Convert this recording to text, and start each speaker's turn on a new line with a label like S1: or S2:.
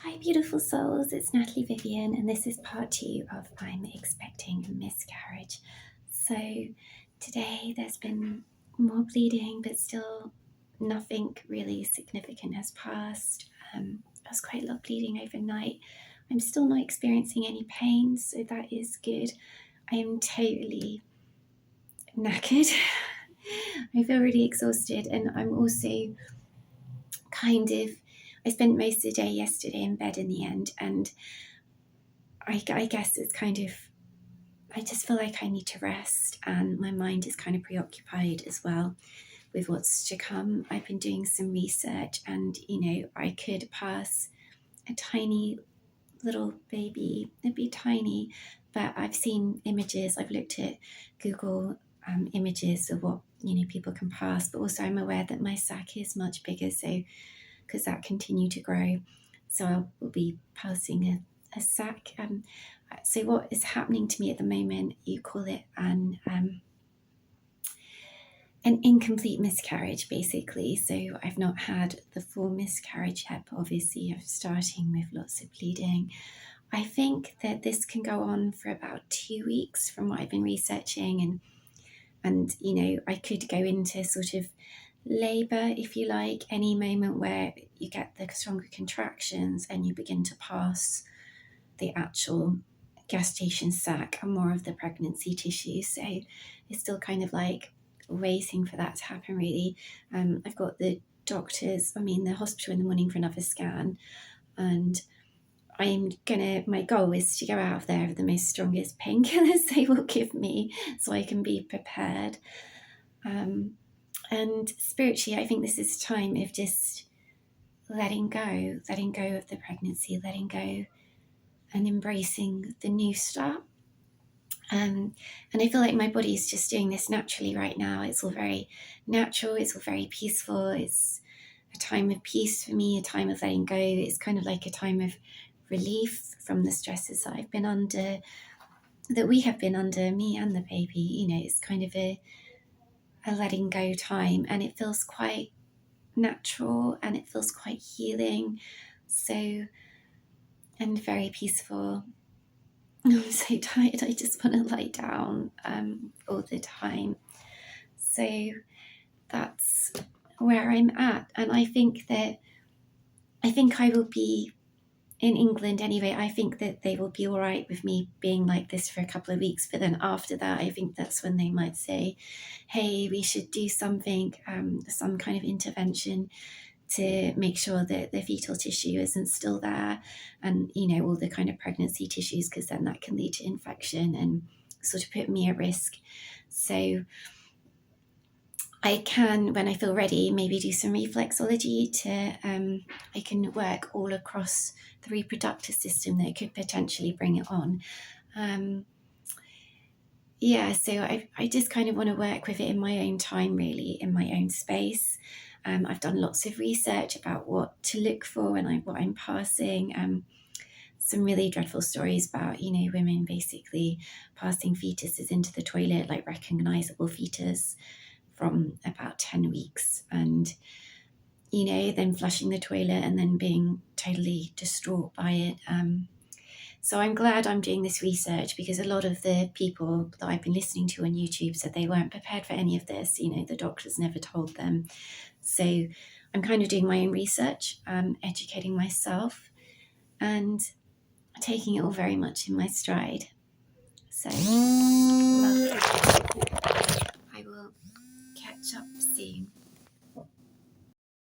S1: Hi, beautiful souls. It's Natalie Vivian, and this is part 2 of I'm Expecting a Miscarriage. So, today there's been more bleeding, but still nothing really significant has passed. There was quite a lot of bleeding overnight. I'm still not experiencing any pain, so that is good. I am totally knackered. I feel really exhausted, and I'm also I spent most of the day yesterday in bed in the end, and I guess it's I just feel like I need to rest, and my mind is kind of preoccupied as well with what's to come. I've been doing some research, and I could pass a tiny little baby. It'd be tiny, but I've seen images, I've looked at Google images of what people can pass, but also I'm aware that my sac is much bigger, so because that continue to grow, so I will be passing a sac. So what is happening to me at the moment, you call it an incomplete miscarriage, basically. So I've not had the full miscarriage yet, but obviously I'm starting with lots of bleeding. I think that this can go on for about 2 weeks from what I've been researching, and I could go into sort of labour, if you like, any moment where you get the stronger contractions and you begin to pass the actual gestation sac and more of the pregnancy tissue. So it's still kind of like waiting for that to happen, really. I've got the hospital in the morning for another scan, and my goal is to go out of there with the most strongest painkillers they will give me so I can be prepared. And spiritually, I think this is time of just letting go of the pregnancy, letting go and embracing the new start. And I feel like my body is just doing this naturally right now. It's all very natural, it's all very peaceful. It's a time of peace for me, a time of letting go. It's kind of like a time of relief from the stresses that I've been under, that we have been under, me and the baby. It's kind of a letting go time, and it feels quite natural and it feels quite healing, and very peaceful. I'm so tired, I just want to lie down all the time. So that's where I'm at, and I think I will be in England anyway. I think that they will be all right with me being like this for a couple of weeks, but then after that I think that's when they might say, hey, we should do something, some kind of intervention to make sure that the fetal tissue isn't still there, and all the kind of pregnancy tissues, because then that can lead to infection and sort of put me at risk. So I can, when I feel ready, maybe do some reflexology I can work all across the reproductive system that could potentially bring it on. So I just kind of want to work with it in my own time, really, in my own space. I've done lots of research about what to look for and what I'm passing. Some really dreadful stories about, women basically passing fetuses into the toilet, like recognizable fetus, from about 10 weeks, and then flushing the toilet and then being totally distraught by it. So I'm glad I'm doing this research, because a lot of the people that I've been listening to on YouTube said they weren't prepared for any of this. The doctors never told them. So I'm kind of doing my own research, educating myself, and taking it all very much in my stride. So lovely. I will catch up soon.